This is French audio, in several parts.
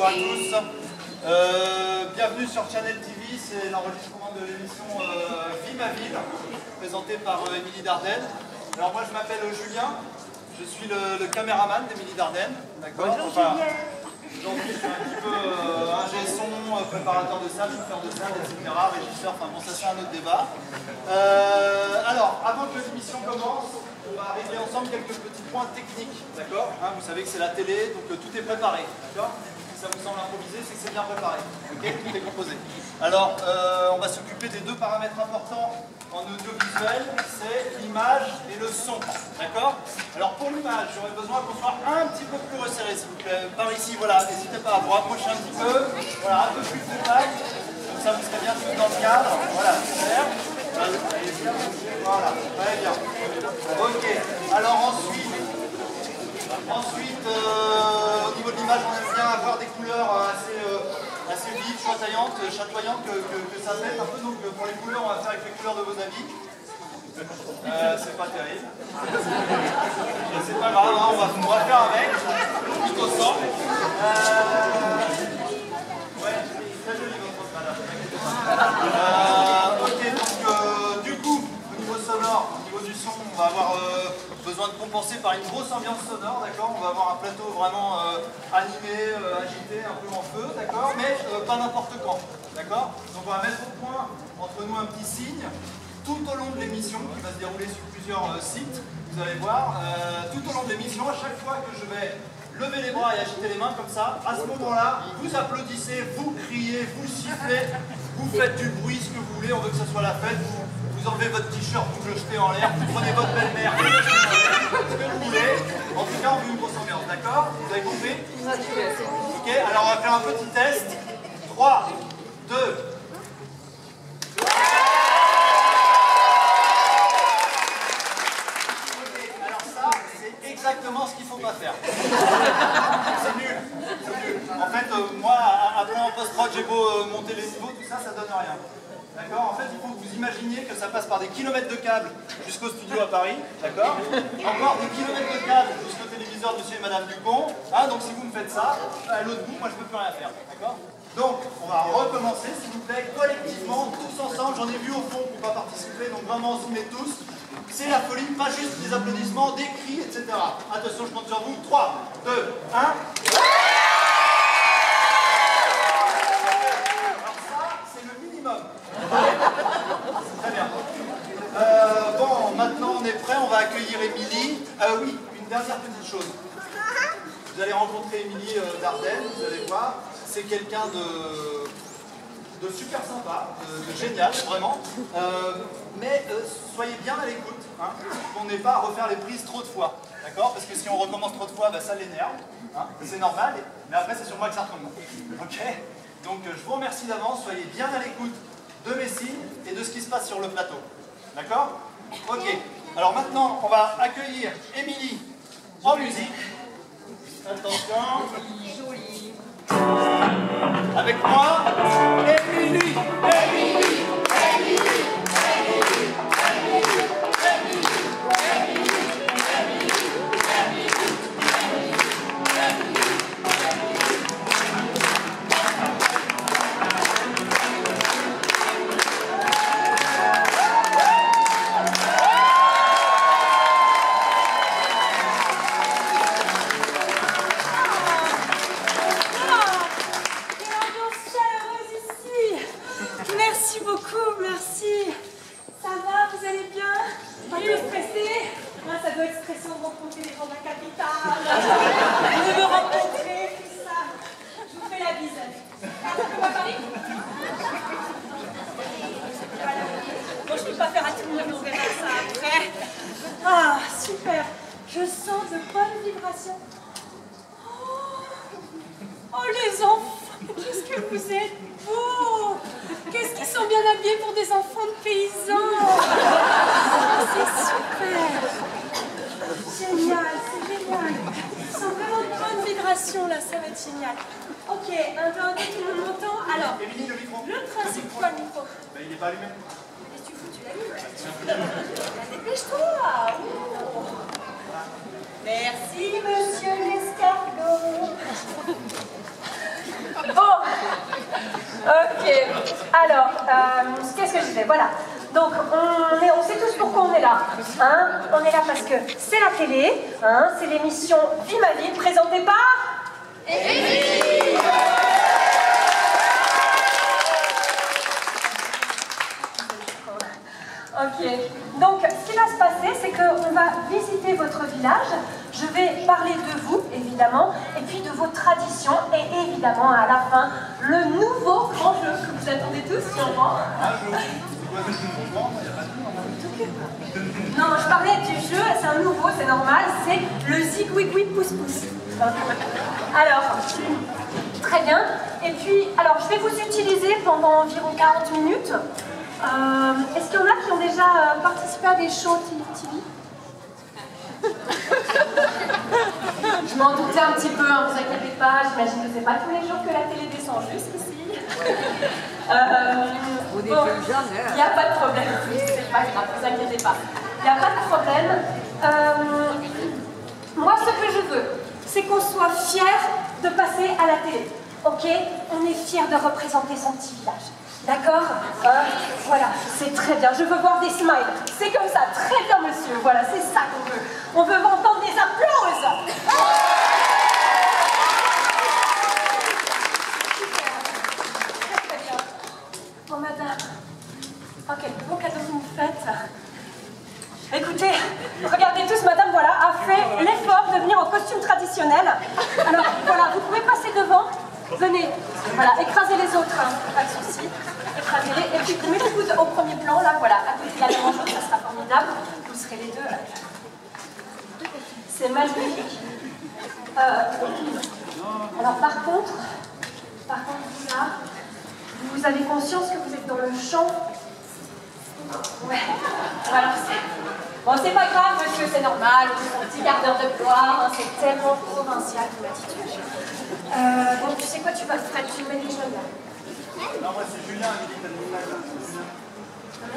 à tous. Bienvenue sur Channel TV, c'est l'enregistrement de l'émission Vie ma ville, présentée par Émilie Dardenne. Alors moi je m'appelle Julien, je suis le caméraman d'Émilie Dardenne. D'accord. Aujourd'hui je suis un petit peu ingé son, préparateur de salle, chauffeur de salle, etc., régisseur, enfin bon ça c'est un autre débat. Alors, avant que l'émission commence, on va régler ensemble quelques petits points techniques, d'accord, hein, vous savez que c'est la télé, donc tout est préparé, d'accord. Si ça vous semble improvisé, c'est que c'est bien préparé, ok, tout est composé. Alors, on va s'occuper des deux paramètres importants en audiovisuel, c'est l'image et le son, d'accord. Alors pour l'image, j'aurais besoin qu'on soit un petit peu plus resserré, s'il vous plaît, par ici, voilà, n'hésitez pas à vous rapprocher un petit peu, voilà, un peu plus de contact, comme ça vous serez bien tous dans le cadre, voilà, super. Voilà, très bien. Ok, alors ensuite au niveau de l'image, on aime bien avoir des couleurs assez vives, chatoyantes, que ça pète un peu. Donc pour les couleurs, on va faire avec les couleurs de vos habits. C'est pas terrible. C'est pas grave, hein, on va faire avec, plutôt sans. Ouais, très joli votre madame. Ok, donc du coup, au niveau sonore, au niveau du son, on va avoir besoin de compenser par une grosse ambiance sonore, d'accord. On va avoir un plateau vraiment animé, agité, un peu en feu, d'accord, mais pas n'importe quand, d'accord. Donc on va mettre au point entre nous un petit signe tout au long de l'émission qui va se dérouler sur plusieurs sites, vous allez voir. Tout au long de l'émission, à chaque fois que je vais lever les bras et agiter les mains comme ça, à ce moment-là, vous applaudissez, vous criez, vous sifflez, vous faites du bruit, ce que vous voulez, on veut que ce soit la fête, vous enlevez votre t-shirt, vous le jetez en l'air, vous prenez votre belle-mère, vous le jetez en l'air, ce que vous voulez. En tout cas, on veut une grosse ambiance, d'accord? Vous avez compris? Ok, alors on va faire un petit test. 3, 2... exactement ce qu'il ne faut pas faire. C'est nul. En fait, moi, après en post-prod, j'ai beau monter les niveaux, tout ça, ça donne rien. D'accord? En fait, il faut que vous imaginiez que ça passe par des kilomètres de câbles jusqu'au studio à Paris. D'accord? Encore des kilomètres de câbles jusqu'au téléviseur de monsieur et madame Dupont. Hein, donc si vous me faites ça, à l'autre bout, moi je ne peux plus rien faire. D'accord? Donc, on va recommencer, s'il vous plaît, collectivement, tous ensemble. J'en ai vu au fond pour ne pas participer, donc vraiment, on s'y met tous. C'est la folie, pas juste des applaudissements, des cris, etc. Attention, je compte sur vous. 3, 2, 1. Alors ça, c'est le minimum. Très bien. Bon, maintenant on est prêt, on va accueillir Émilie. Oui, une dernière petite chose. Vous allez rencontrer Émilie Dardenne, vous allez voir. C'est quelqu'un de super sympa, de génial, vraiment. Mais soyez bien à l'écoute, hein, qu'on n'ait pas à refaire les prises trop de fois, d'accord? Parce que si on recommence trop de fois, bah, ça l'énerve, hein, c'est normal, mais après c'est sur moi que ça retombe. Ok? Donc je vous remercie d'avance, soyez bien à l'écoute de mes signes et de ce qui se passe sur le plateau. D'accord? Ok. Alors maintenant, on va accueillir Émilie en musique. Attention. Joli. Avec moi, Émilie, Émilie, Émilie, Émilie, Émilie, Émilie, Émilie, Merci, monsieur l'escargot. qu'est-ce que je disais? Voilà. Donc, on sait tous pourquoi on est là. Hein, on est là parce que c'est la télé, hein, c'est l'émission Vie ma vie, présentée par... Ok, donc ce qui va se passer, c'est qu'on va visiter votre village. Je vais parler de vous, évidemment, et puis de vos traditions, et évidemment, à la fin, le nouveau grand jeu que vous attendez tous, sûrement. Non, je parlais du jeu, c'est un nouveau, c'est normal, c'est le zigouigoui pouce-pouce. Alors, très bien. Et puis, alors, je vais vous utiliser pendant environ 40 minutes. Est-ce qu'il y en a qui ont déjà participé à des shows TV? Je m'en doutais un petit peu, hein, vous inquiétez pas, j'imagine que c'est pas tous les jours que la télé descend jusqu'ici. On est plus jeunes, hein. Il n'y a pas de problème, c'est pas grave, vous inquiétez pas. Il n'y a pas de problème. Moi, ce que je veux, c'est qu'on soit fiers de passer à la télé. Ok? On est fiers de représenter son petit village. D'accord? Voilà, c'est très bien. Je veux voir des smiles. C'est comme ça, très bien, monsieur. Voilà, c'est ça qu'on veut. On veut entendre des applauses. Très bien. Bon, madame. Oh, quel beau cadeau vous me faites. Écoutez, regardez tous, madame, voilà, a fait l'effort de venir en costume traditionnel. Alors, voilà, vous pouvez passer devant. Venez, voilà, écrasez les autres, hein, pas de souci. Écrasez-les, et puis mettez-vous au premier plan, là, voilà, à côté de la mélange, ça sera formidable. Vous serez les deux. C'est magnifique. Alors, par contre, vous là, vous avez conscience que vous êtes dans le champ. Ouais, voilà, bon, c'est pas grave, monsieur, c'est normal, un petit quart d'heure de gloire, hein, c'est tellement provincial comme attitude. Bon, tu sais quoi, tu vas Fred, tu mets les jeunes là. Non, moi c'est Julien, il est animal.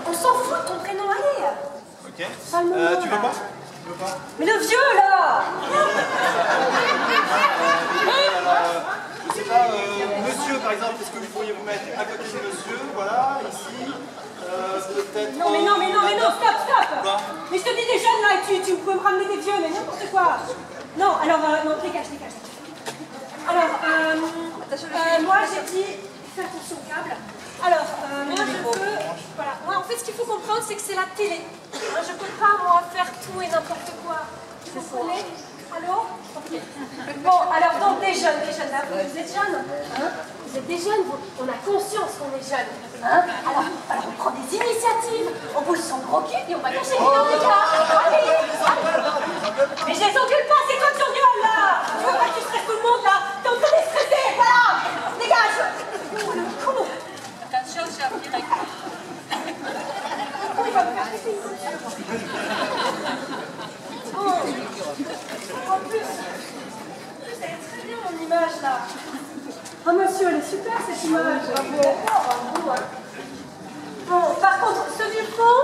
On s'en fout de ton prénom, allez. Ok. Tu veux pas? Mais le vieux là. Je sais pas, monsieur par exemple, est-ce que vous pourriez vous mettre à côté de monsieur, voilà, ici, peut-être... Non, stop. Quoi? Mais je te dis des jeunes là, et tu peux me ramener des vieux, mais n'importe quoi. Non, alors, non, dégage. Alors, moi j'ai dit, fais attention au câble. Alors, moi je veux, voilà, moi en fait ce qu'il faut comprendre c'est que c'est la télé. Hein, je peux pas moi faire tout et n'importe quoi. Vous comprenez? Allô? Okay. Bon, alors donc des jeunes là, vous êtes jeunes, hein? Vous êtes des jeunes, on a conscience qu'on est jeunes. Hein? Alors on prend des initiatives, on bouge son gros cul et on va cacher les handicap. Allez. Mais je les encule pas, c'est toi qui engueule là. Tu vois pas que tu stresses tout le monde là? T'es en train de stresser, voilà. Dégage. Oh le con. Attention, c'est un direct. Oh, il va me faire chier. En plus, elle est très bien mon image là. Oh monsieur, elle est super cette image. Bravo. Bon, par contre, ceux du fond,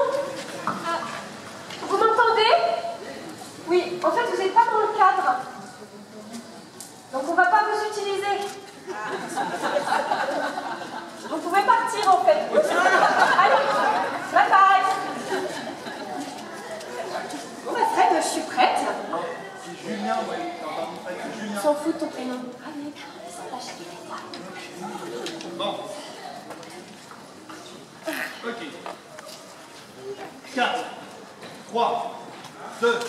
vous m'entendez? Oui, en fait vous n'êtes pas dans le cadre. Donc on ne va pas vous utiliser. Vous pouvez partir en fait. Allez, bye bye. Bon bah Fred, je suis prête. C'est Julien, ouais. C'est Julien. S'en fout de ton prénom. Allez, ça va, je Bon. Ok. 4, 3, 2.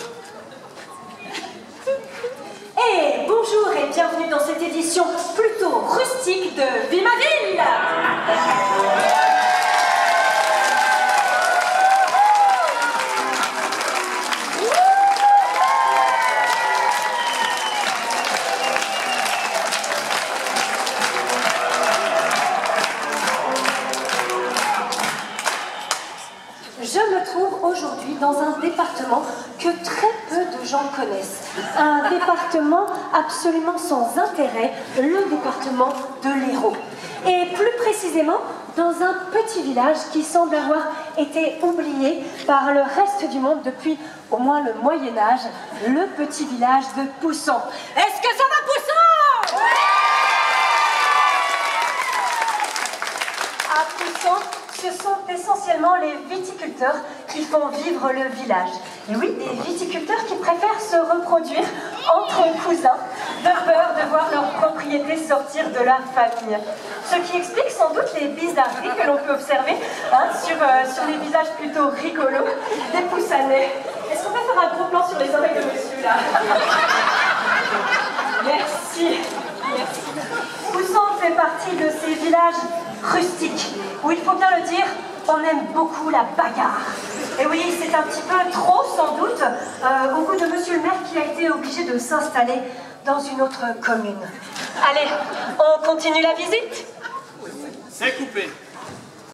Et bonjour et bienvenue dans cette édition plutôt rustique de Vie ma ville. Je me trouve aujourd'hui dans un département que très peu de gens connaissent. Un département absolument sans intérêt, le département de l'Hérault. Et plus précisément, dans un petit village qui semble avoir été oublié par le reste du monde depuis au moins le Moyen-Âge, le petit village de Poussan. Est-ce que ça va, Poussan? Ouais. À Poussan ce sont essentiellement les viticulteurs qui font vivre le village. Et oui, des viticulteurs qui préfèrent se reproduire entre cousins, de peur de voir leur propriété sortir de la famille. Ce qui explique sans doute les bizarreries que l'on peut observer sur les visages plutôt rigolos des Poussanais. Est-ce qu'on peut faire un gros plan sur les oreilles de monsieur là? Merci. Poussan fait partie de ces villages rustiques où, il faut bien le dire, on aime beaucoup la bagarre. Et oui, c'est un petit peu trop sans doute au goût de monsieur le maire qui a été obligé de s'installer dans une autre commune. Allez, on continue la visite? C'est coupé.